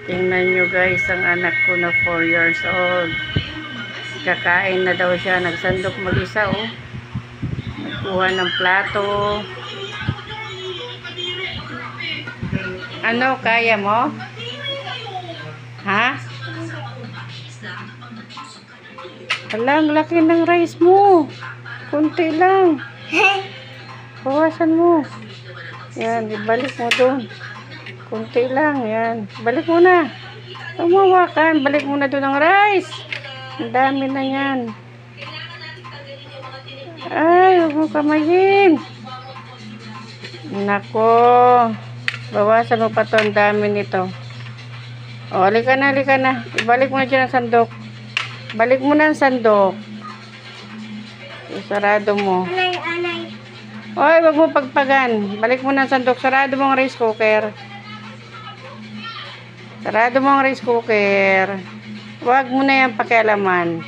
Tingnan nyo guys, ang anak ko na 4 years old. Kakain na daw siya. Nagsandok mag-isa oh. Nagkuha ng plato. Ano, kaya mo? Ha? Alang, laki ng rice mo. Kunti lang. Bawasan mo. Yan, ibalik mo doon. Kunti lang, yan. Balik mo na. Tumawakan. Balik mo na doon ang rice. Ang dami na yan. Ay, huwag mo kamayin. Nako. Bawasan mo pa to. Ang dami nito. O, halika na, halika na. Ibalik mo na dyan ang sandok. Balik mo na ang sandok. Sarado mo. Anay. Oy, wag mo pagpagan. Balik mo na ang sandok. Sarado mo ang rice cooker. Sarado mo ang rice cooker. Wag mo na yan pakialaman.